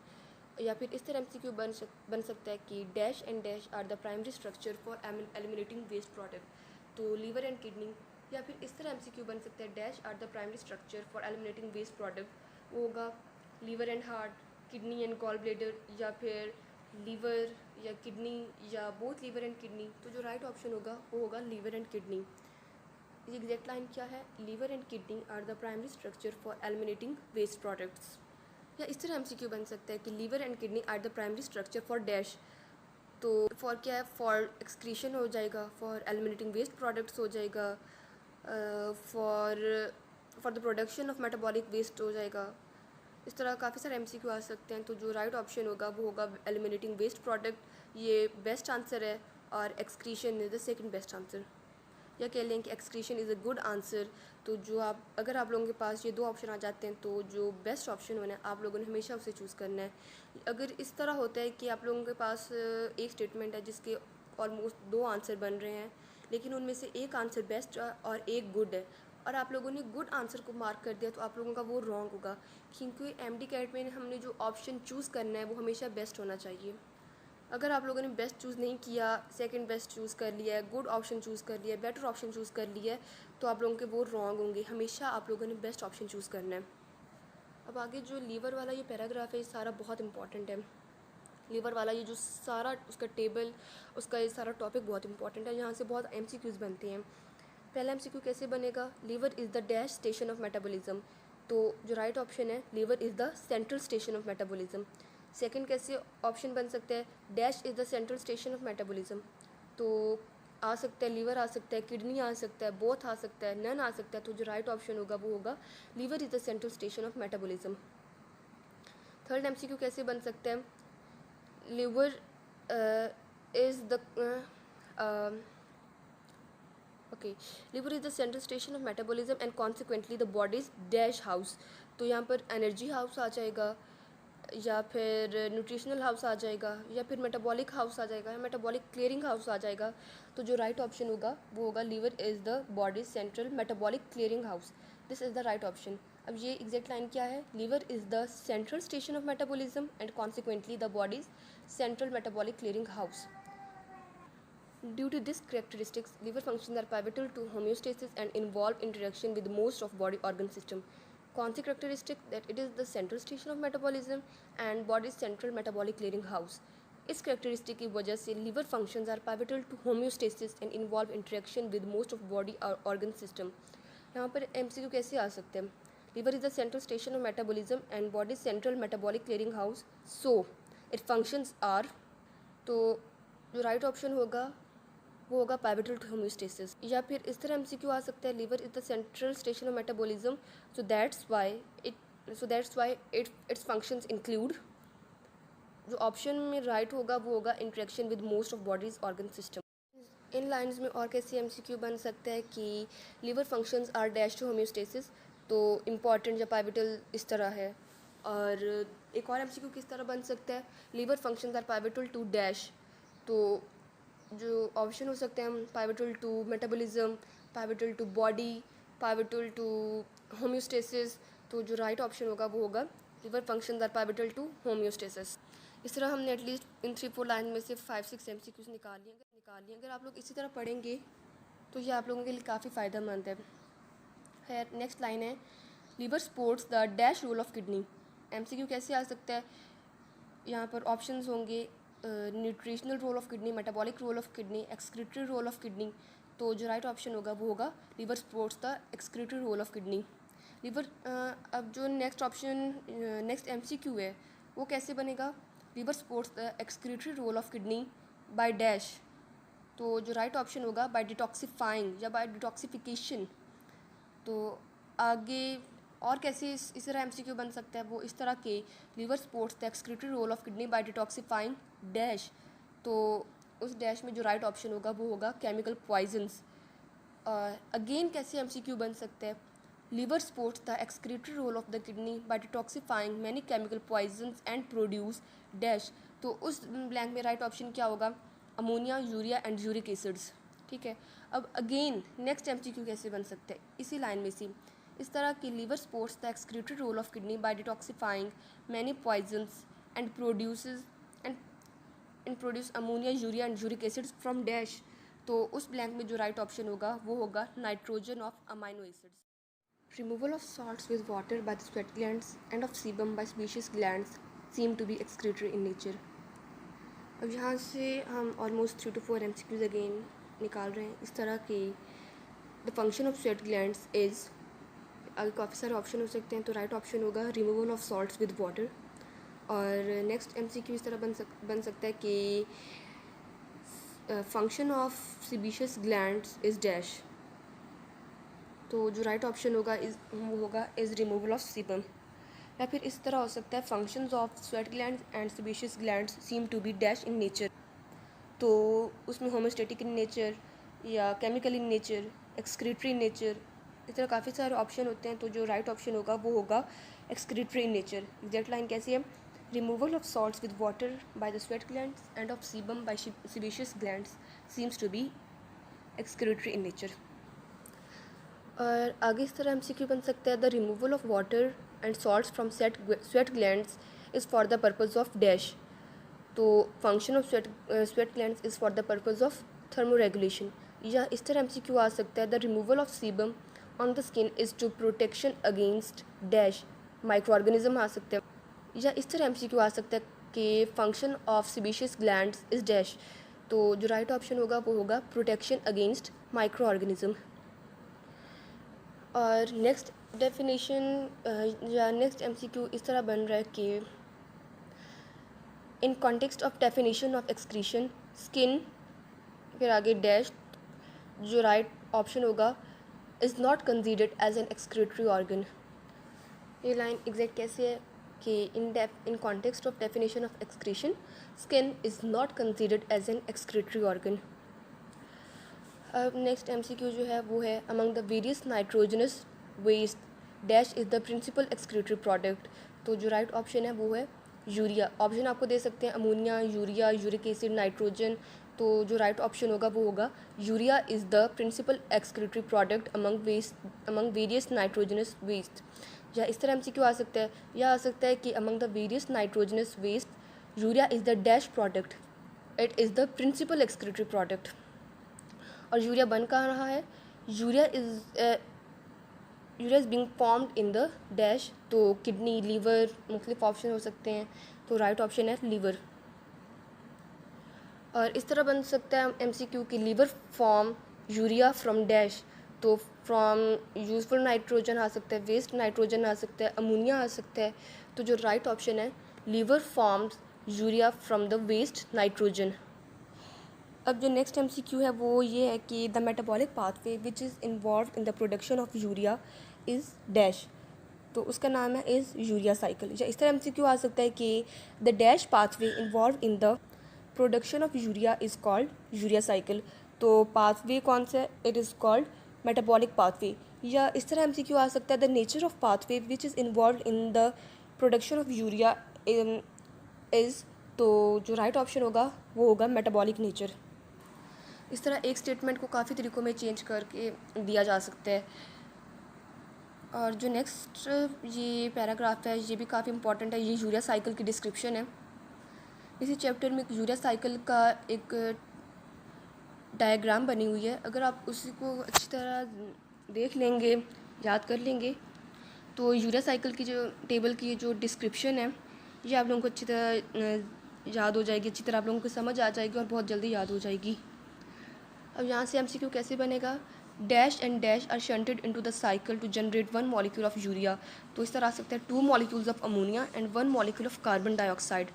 या फिर इस तरह एमसीक्यू बन सकता है कि dash and dash are the primary structure for eliminating waste product, तो लीवर एंड किडनी। या फिर इस तरह एमसीक्यू बन सकता है dash are the primary structure for eliminating waste product, वो होगा liver and heart, kidney and gall bladder, या फिर लीवर या किडनी या बोथ लीवर एंड किडनी। तो जो राइट ऑप्शन होगा वो होगा लीवर एंड किडनी। ये एग्जैक्ट लाइन क्या है, liver and kidney are the primary structure for eliminating waste products. या इस तरह एमसीक्यू बन सकता है कि liver and kidney are the primary structure for dash. तो फॉर क्या है, फॉर एक्सक्रीशन हो जाएगा, फॉर एलिमिनेटिंग वेस्ट प्रोडक्ट्स हो जाएगा, for the production of metabolic waste हो जाएगा। इस तरह काफ़ी सारे एमसीक्यू आ सकते हैं। तो जो राइट ऑप्शन होगा वो होगा एलिमिनेटिंग वेस्ट प्रोडक्ट, ये बेस्ट आंसर है, और excretion is the second best answer. या कह लें कि excretion is a good answer. तो जो अगर आप लोगों के पास ये दो ऑप्शन आ जाते हैं तो जो बेस्ट ऑप्शन होना है आप लोगों ने हमेशा उसे चूज़ करना है। अगर इस तरह होता है कि आप लोगों के पास एक स्टेटमेंट है जिसके ऑलमोस्ट दो आंसर बन रहे हैं, लेकिन उनमें से एक आंसर बेस्ट और एक गुड है, और आप लोगों ने गुड आंसर को मार्क कर दिया, तो आप लोगों का वो रॉन्ग होगा, क्योंकि एमडी कैट में हमने जो ऑप्शन चूज़ करना है वो हमेशा बेस्ट होना चाहिए। अगर आप लोगों ने बेस्ट चूज़ नहीं किया, सेकंड बेस्ट चूज़ कर लिया है, गुड ऑप्शन चूज़ कर लिया है, बेटर ऑप्शन चूज़ कर लिया है, तो आप लोगों के वो रॉन्ग होंगे। हमेशा आप लोगों ने बेस्ट ऑप्शन चूज़ करना है। अब आगे जो लीवर वाला ये पैराग्राफ है, ये सारा बहुत इंपॉर्टेंट है। लीवर वाला ये जो सारा उसका टेबल, उसका ये सारा टॉपिक बहुत इंपॉर्टेंट है। यहाँ से बहुत एमसीक्यूज़ बनते हैं। पहला एमसीक्यू कैसे बनेगा, liver is the dash station of metabolism. तो जो राइट ऑप्शन है, liver is the central station of metabolism. Second कैसे ऑप्शन बन सकता है, dash is the central station of metabolism. तो आ सकता है लीवर, आ सकता है किडनी, आ सकता है बोथ, आ सकता है नन, आ सकता है। तो जो राइट ऑप्शन होगा वो होगा liver is the central station of metabolism. Third MCQ कैसे बन सकता है, liver is the okay, liver is the central station of metabolism and consequently the body's dash house. तो यहाँ पर एनर्जी हाउस आ जाएगा, या फिर न्यूट्रिशनल हाउस आ जाएगा, या फिर मेटाबॉलिक हाउस आ जाएगा, या मेटाबॉलिक क्लियरिंग हाउस आ जाएगा। तो जो राइट ऑप्शन होगा वो होगा liver is the body's central metabolic clearing house. This is the right option. अब ये एग्जैक्ट लाइन क्या है, liver is the central station of metabolism and consequently the body's central metabolic clearing house. Due to this characteristics, liver functions are pivotal to homeostasis and involve interaction with most of body organ system. कौन सी characteristic, that it is the central station of metabolism and body's central metabolic clearing house. इस characteristic की वजह से liver functions are pivotal to homeostasis and involve interaction with most of body organ system. यहाँ पर MCQ कैसे आ सकते हैं, liver is the central station of metabolism and body's central metabolic clearing house, so its functions are, तो जो right option होगा वो होगा पाइवटल टू होम्योस्टेसिस। या फिर इस तरह एमसीक्यू आ सकता है, liver is the central station of metabolism, so that's why its functions include. जो ऑप्शन में राइट होगा वो होगा interaction with most of body's organ system. इन लाइंस में और कैसे एमसीक्यू बन सकता है कि liver functions are dash to homeostasis, तो इम्पॉर्टेंट या पाइवटल इस तरह है। और एक और एमसीक्यू किस तरह बन सकता है, liver functions are pivotal to dash, तो जो ऑप्शन हो सकते हैं pivotal to metabolism, pivotal to body, pivotal to homeostasis, तो जो राइट ऑप्शन होगा वो होगा liver functions are pivotal to homeostasis. इस तरह हमने एटलीस्ट इन 3-4 लाइन में से 5-6 एमसीक्यूज निकाल लिए। अगर आप लोग इसी तरह पढ़ेंगे तो ये आप लोगों के लिए काफ़ी फ़ायदेमंद है। खैर, नेक्स्ट लाइन है, liver supports the dash role of kidney. MCQ कैसे आ सकता है, यहाँ पर ऑप्शंस होंगे nutritional role of kidney, metabolic role of kidney, excretory role of kidney, तो जो राइट ऑप्शन होगा वो होगा liver supports the excretory role of kidney. Liver अब जो नेक्स्ट एमसीक्यू है वो कैसे बनेगा, liver supports the excretory role of kidney by dash, तो जो राइट ऑप्शन होगा बाय डिटॉक्सिफाइंग या बाय डिटॉक्सिफिकेशन। तो आगे और कैसे इस तरह एमसीक्यू बन सकता है, वो इस तरह के liver supports the excretory role of kidney by detoxifying dash, तो उस डैश में जो राइट ऑप्शन होगा वो होगा केमिकल पॉइजन्स। अगेन कैसे एमसीक्यू बन सकता है, liver supports the excretory role of the kidney by detoxifying many chemical poisons and produce dash, तो उस ब्लैंक में राइट ऑप्शन क्या होगा, ammonia, urea and uric acids. ठीक है, अब अगेन नेक्स्ट एमसीक्यू कैसे बन सकता है, इसी लाइन में से इस तरह की liver supports the excretory role of kidney by detoxifying many poisons and produce ammonia, urea and uric acids from dash, तो उस ब्लैंक में जो राइट ऑप्शन होगा वो होगा nitrogen of amino acids. Removal of salts with water by the sweat glands and of sebum by species glands seem to be excretory in nature. अब यहाँ से हम ऑलमोस्ट 3 to 4 एमसीक्यूज अगेन निकाल रहे हैं। इस तरह के the function of sweat glands is, आगे काफ़ी सारे ऑप्शन हो सकते हैं, तो राइट ऑप्शन होगा removal of salts with water. और नेक्स्ट एमसीक्यू इस तरह बन सकता है कि function of sebaceous glands is dash, तो जो राइट ऑप्शन होगा वो होगा इज़ रिमूवल ऑफ सीबम। या फिर इस तरह हो सकता है functions of sweat glands and sebaceous glands seem to be dash in nature, तो उसमें होम्योस्टेटिक इन नेचर या chemical in nature, excretory in nature, इस तरह काफ़ी सारे ऑप्शन होते हैं, तो जो राइट ऑप्शन होगा वो होगा excretory in nature. Exact line कैसी है, removal of salts with water by the sweat glands and of sebum by sebaceous glands seems to be excretory in nature. और आगे इस तरह एमसीक्यू बन सकता है, the removal of water and salts from sweat glands is for the purpose of dash, तो function of sweat glands is for the purpose of thermoregulation. या इस तरह एमसीक्यू आ सकता है, the removal of sebum on the skin is to protection against dash micro organism आ सकता है। या इस तरह एमसीक्यू आ सकता है कि function of sebaceous glands is dash, तो जो राइट ऑप्शन होगा वो होगा प्रोटेक्शन अगेंस्ट माइक्रो ऑर्गेनिज्म। और नेक्स्ट डेफिनेशन या नेक्स्ट एमसीक्यू इस तरह बन रहा है कि in context of definition of excretion skin, फिर आगे डैश, जो राइट ऑप्शन होगा is not considered as an excretory organ. ये लाइन एग्जैक्ट कैसे है कि in context of definition of excretion skin is not considered as an excretory organ. अब next MCQ जो है वो है among the various nitrogenous waste dash is the principal excretory product, तो जो राइट ऑप्शन है वो है यूरिया। ऑप्शन आपको दे सकते हैं ammonia, urea, uric acid, nitrogen, तो जो राइट ऑप्शन होगा वो होगा urea is the principal excretory product among various nitrogenous waste. या इस तरह एमसीक्यू आ सकता है, या आ सकता है कि among the various nitrogenous waste urea is the dash product, it is the principal excretory product. और यूरिया बन कहाँ रहा है, urea is being formed in the dash, तो किडनी, लीवर, मुख्तलिफ ऑप्शन हो सकते हैं, तो राइट ऑप्शन है लीवर। और इस तरह बन सकता है एमसीक्यू की liver form urea from dash, तो फ्रॉम यूजफुल नाइट्रोजन आ सकता है, वेस्ट नाइट्रोजन आ सकता है, अमोनिया आ सकता है, तो जो राइट ऑप्शन है liver forms urea from the waste nitrogen. अब जो नेक्स्ट MCQ है वो ये है कि the metabolic pathway which is involve in the production of urea is dash. तो उसका नाम है इज़ यूरिया साइकिल। या इस तरह MCQ आ सकता है कि the dash pathway involve in the production of urea is called urea cycle. तो पाथवे कौन सा है? It is called metabolic pathway. या इस तरह MCQ आ सकता है the nature of pathway which is involve in the production of urea is. तो जो राइट ऑप्शन होगा वो होगा मेटाबॉलिक नेचर। इस तरह एक स्टेटमेंट को काफ़ी तरीक़ों में चेंज करके दिया जा सकता है। और जो नेक्स्ट ये पैराग्राफ है ये भी काफ़ी इंपॉर्टेंट है। ये यूरिया साइकिल की डिस्क्रिप्शन है। इसी चैप्टर में यूरिया साइकिल का एक डायग्राम बनी हुई है। अगर आप उसी को अच्छी तरह देख लेंगे, याद कर लेंगे, तो यूरिया साइकिल की जो टेबल की जो डिस्क्रिप्शन है ये आप लोगों को अच्छी तरह याद हो जाएगी, अच्छी तरह आप लोगों को समझ आ जाएगी और बहुत जल्दी याद हो जाएगी। अब यहाँ से MCQ कैसे बनेगा? Dash and dash are shunted into the cycle to generate one molecule of urea. तो इस तरह आ सकता है 2 molecules of ammonia and 1 molecule of carbon dioxide.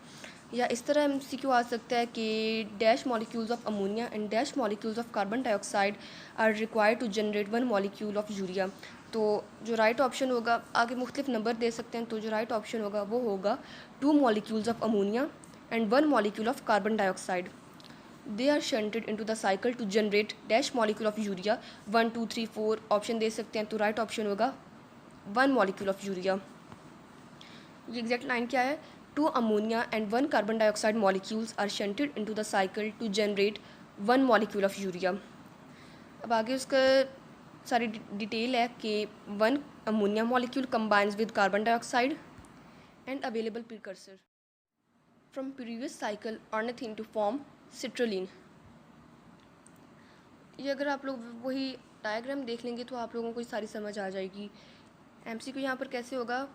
या इस तरह MCQ आ सकता है कि dash molecules of ammonia and dash molecules of carbon dioxide are required to generate 1 molecule of urea. तो जो राइट ऑप्शन होगा, आगे मुख्तलिफ नंबर दे सकते हैं, तो जो राइट ऑप्शन होगा वो होगा 2 molecules of ammonia and 1 molecule of carbon dioxide. They are shunted into the cycle to generate dash molecule of urea 1 2 3 4 option दे सकते हैं। तो राइट ऑप्शन होगा 1 molecule of urea। ये एग्जैक्ट लाइन क्या है? 2 ammonia and 1 carbon dioxide molecules are shunted into the cycle to generate 1 molecule of urea। अब आगे उसका सारी डिटेल है कि 1 ammonia molecule combines with carbon dioxide and available precursor from previous cycle ornithine to form citrulline. ये अगर आप लोग वही डायग्राम देख लेंगे तो आप लोगों को सारी समझ आ जाएगी। MCQ यहाँ पर कैसे होगा?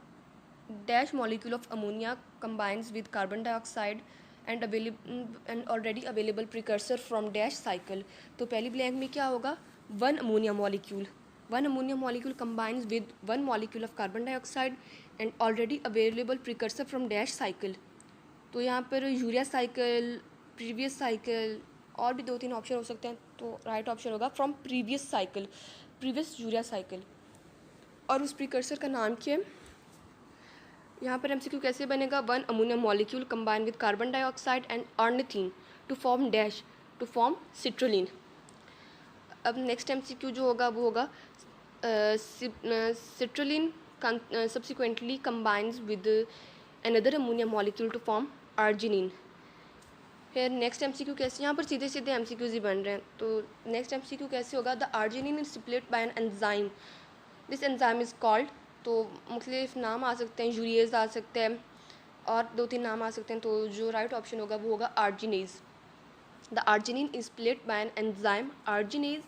Dash molecule of ammonia combines with carbon dioxide and already available precursor from dash cycle. तो पहली ब्लैंक में क्या होगा? 1 ammonia molecule combines with 1 molecule of carbon dioxide and already available precursor from dash cycle. तो यहाँ पर urea cycle, previous cycle और भी 2-3 ऑप्शन हो सकते हैं। तो राइट ऑप्शन होगा from previous cycle, previous urea cycle. और उस प्रीकर्सर का नाम क्या है? यहाँ पर MCQ कैसे बनेगा? 1 ammonia molecule combine with carbon dioxide and ornithine to form dash to form citrulline. अब नेक्स्ट MCQ जो होगा वो होगा citrulline subsequently combines with another ammonia molecule to form arginine. फिर नेक्स्ट MCQ कैसे? यहाँ पर सीधे सीधे MCQs ही बन रहे हैं। तो नेक्स्ट MCQ कैसे होगा? The arginine is split by an enzyme, this enzyme is called. तो मुख्तलिफ नाम आ सकते हैं, यूरिएज आ सकते हैं और 2-3 नाम आ सकते हैं। तो जो राइट ऑप्शन होगा वो होगा arginase. The arginine is split by an enzyme arginase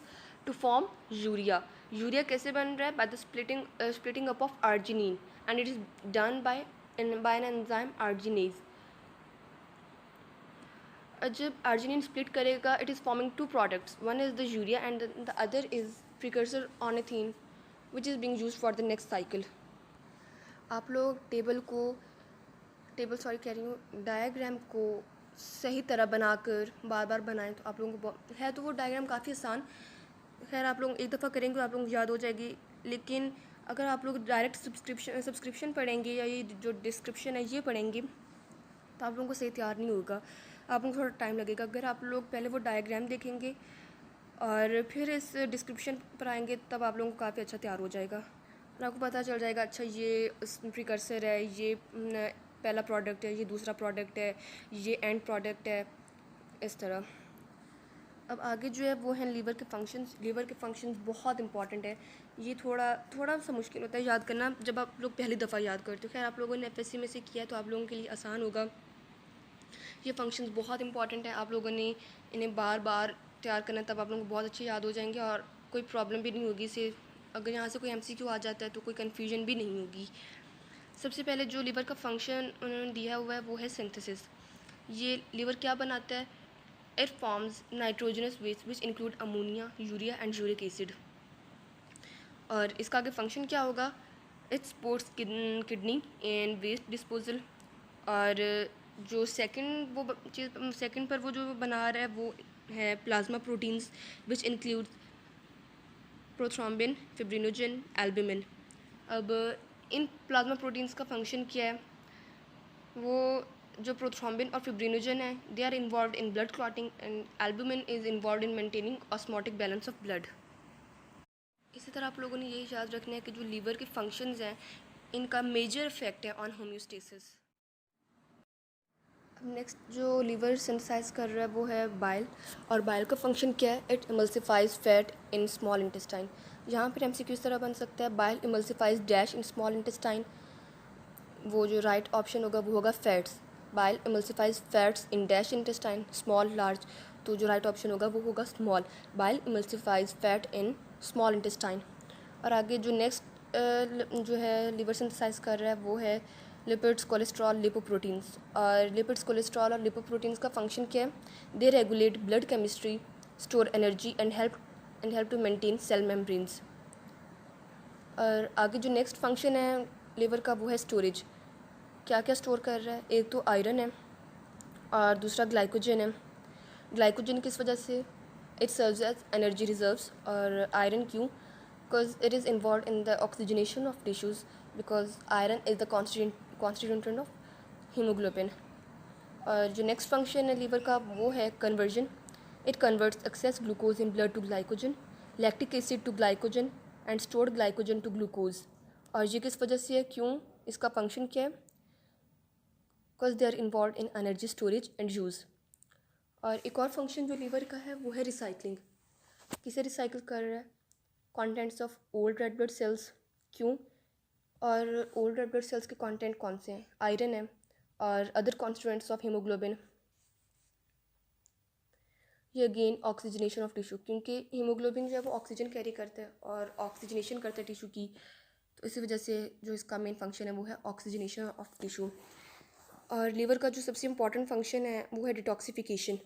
to form urea. Urea कैसे बन रहा है? By the splitting up of arginine and it is done by an enzyme arginase. जब आर्जिनिन स्प्लिट करेगा it is forming 2 products, one is the urea and the other is precursor ornithine which is being used for the next cycle. आप लोग diagram को सही तरह बनाकर बार बार बनाएं तो आप लोगों को है तो वो डायग्राम काफ़ी आसान। खैर आप लोग एक दफ़ा करेंगे तो आप लोगों को याद हो जाएगी। लेकिन अगर आप लोग डायरेक्ट सब्सक्रिप्शन पढ़ेंगे या ये जो डिस्क्रिप्शन है ये पढ़ेंगे तो आप लोगों को सही तैयार नहीं होगा, आप लोगों को थोड़ा टाइम लगेगा। अगर आप लोग पहले वो डायग्राम देखेंगे और फिर इस डिस्क्रिप्शन पर आएंगे तब आप लोगों को काफ़ी अच्छा तैयार हो जाएगा और आपको पता चल जाएगा अच्छा ये प्रिकर्सर है, ये पहला प्रोडक्ट है, ये दूसरा प्रोडक्ट है, ये एंड प्रोडक्ट है, इस तरह। अब आगे जो है वो है लीवर के फंक्शंस। लीवर के फंक्शंस बहुत इंपॉर्टेंट है। ये थोड़ा सा मुश्किल होता है याद करना जब आप लोग पहली दफ़ा याद करते हो। खैर आप लोगों ने FSC में से किया है तो आप लोगों के लिए आसान होगा। ये फंक्शंस बहुत इंपॉर्टेंट हैं, आप लोगों ने इन्हें बार बार तैयार करना तब आप लोगों को बहुत अच्छे याद हो जाएंगे और कोई प्रॉब्लम भी नहीं होगी। इसे अगर यहाँ से कोई MCQ आ जाता है तो कोई कन्फ्यूजन भी नहीं होगी। सबसे पहले जो लीवर का फंक्शन उन्होंने दिया हुआ है वो है सिंथेसिस। ये लीवर क्या बनाता है? It forms nitrogenous waste which include ammonia, urea and uric acid. और इसका आगे फंक्शन क्या होगा? It supports kidney and waste disposal. और जो सेकंड पर वो जो बना रहा है वो है plasma proteins which include prothrombin, fibrinogen, albumin. अब इन प्लाज्मा प्रोटीन्स का फंक्शन क्या है? वो जो प्रोथ्रोम्बिन और फिब्रिनोजन है they are involve in blood clotting and albumin is involve in maintaining osmotic balance of blood. इसी तरह आप लोगों ने यही याद रखना है कि जो लीवर के फंक्शंस हैं इनका मेजर इफेक्ट है ऑन होम्योस्टेसिस। अब नेक्स्ट जो लीवर सिंथेसाइज कर रहा है वो है बाइल, और बाइल का फंक्शन क्या है? It emulsifies fat in small intestine. यहाँ पर MCQ इस तरह बन सकता है, bile emulsifies dash in small intestine. वो जो राइट ऑप्शन होगा वो होगा fats. Bile emulsifies fats in dash intestine, small large, तो जो राइट ऑप्शन होगा वो होगा small. Bile emulsifies fat in small intestine. और आगे जो नेक्स्ट जो है लीवर सिंथेसाइज कर रहा है वो है लिपिड्स, कोलेस्ट्रॉल, लिपोप्रोटीन्स। और लिपिड्स, कोलेस्ट्रॉल और लिपोप्रोटीन्स का फंक्शन क्या है? They regulate blood chemistry, store energy and help to maintain cell membranes. और आगे जो नेक्स्ट फंक्शन है लिवर का वो है स्टोरेज। क्या क्या स्टोर कर रहा है? एक तो आयरन है और दूसरा ग्लाइकोजन है। ग्लाइकोजन किस वजह से? It serves as energy reserves. और आयरन क्यों? Because it is involve in the oxygenation of tissues, because iron is the constituent of haemoglobin. और जो नेक्स्ट फंक्शन है लीवर का वो है conversion. It converts excess glucose in blood to glycogen, lactic acid to glycogen and stored glycogen to glucose. और ये किस वजह से है? क्यों? इसका फंक्शन क्या है? Because they are involve in energy storage and use. और एक और फंक्शन जो लीवर का है वो है रिसाइकलिंग। किसे रिसाइकिल कर रहा है? Contents of old red blood cells. क्यों? और ओल्ड रेड ब्लड सेल्स के कंटेंट कौन से हैं? आयरन है और अदर कॉन्स्टिट्यूएंट्स ऑफ हीमोग्लोबिन। ये अगेन ऑक्सीजनेशन ऑफ टिश्यू, क्योंकि हीमोग्लोबिन जो है वो ऑक्सीजन कैरी करता है और ऑक्सीजनेशन करता है टिश्यू की, तो इसी वजह से जो इसका मेन फंक्शन है वो है ऑक्सीजनेशन ऑफ टिश्यू। और लीवर का जो सबसे इम्पॉर्टेंट फंक्शन है वो है डिटॉक्सिफिकेशन।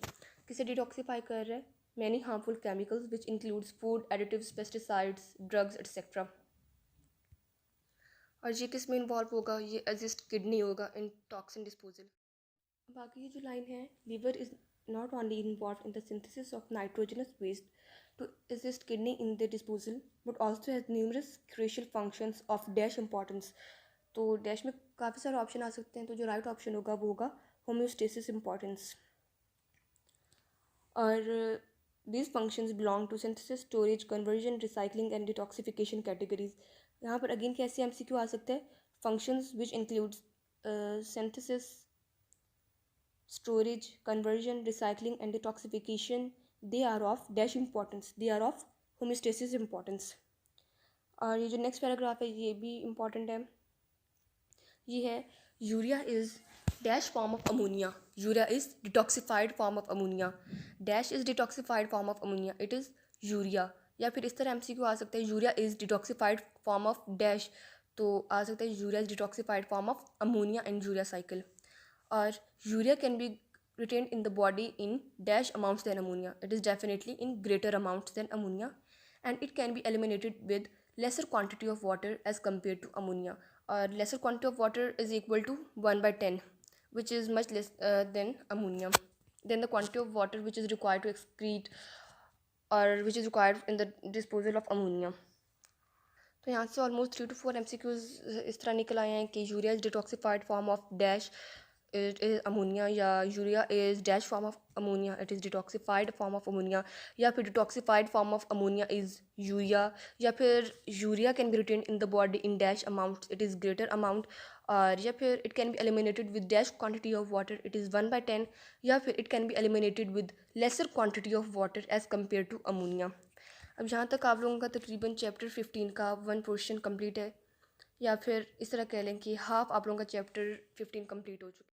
किसे डिटॉक्सीफाई कर रहा है? Many harmful chemicals which includes food additives, pesticides, drugs etcetera. और ये किस में इन्वॉल्व होगा? ये असिस्ट किडनी होगा इन टॉक्सिन डिस्पोजल। बाकी ये जो लाइन है, liver is not only involve in the synthesis of nitrogenous waste to assist kidney in the disposal but also has numerous crucial functions of dash importance. तो dash में काफ़ी सारे option आ सकते हैं, तो जो राइट ऑप्शन होगा वो होगा होम्योस्टेसिस इंपॉर्टेंस। और these functions belong to synthesis, storage, conversion, recycling and detoxification categories। यहाँ पर अगेन कैसे MCQ आ सकता है? functions which includes synthesis, storage, conversion, recycling and detoxification, they are of dash importance, they are of homeostasis importance। और ये जो next paragraph है ये भी इम्पॉर्टेंट है। ये है urea is dash form of ammonia, urea is detoxified form of ammonia, dash is detoxified form of ammonia, it is urea. या फिर इस तरह MCQ आ सकता है urea is detoxified form of dash, तो आ सकता है urea is detoxified form of ammonia and urea cycle. और urea can be retained in the body in dash amounts than ammonia, it is definitely in greater amounts than ammonia, and it can be eliminated with lesser quantity of water as compared to ammonia, or lesser quantity of water is equal to 1/10, which is much less than ammonia, than the quantity of water which is required to excrete or which is required in the disposal of ammonia। तो यहाँ से almost 3 to 4 MCQs इस तरह निकल आए हैं कि urea is detoxified form of dash it is ammonia, या urea is dash form of ammonia it is detoxified form of ammonia, या फिर detoxified form of ammonia is urea, या फिर urea can be retain in the body in dash amount it is greater amount, और या फिर it can be eliminated with dash quantity of water it is 1/10, या फिर it can be eliminated with lesser quantity of water as compare to ammonia. अब जहाँ तक आप लोगों का तकरीबन चैप्टर 15 का 1 पोर्शन कंप्लीट है, या फिर इस तरह कह लें कि हाफ आप लोगों का चैप्टर 15 कंप्लीट हो चुका है।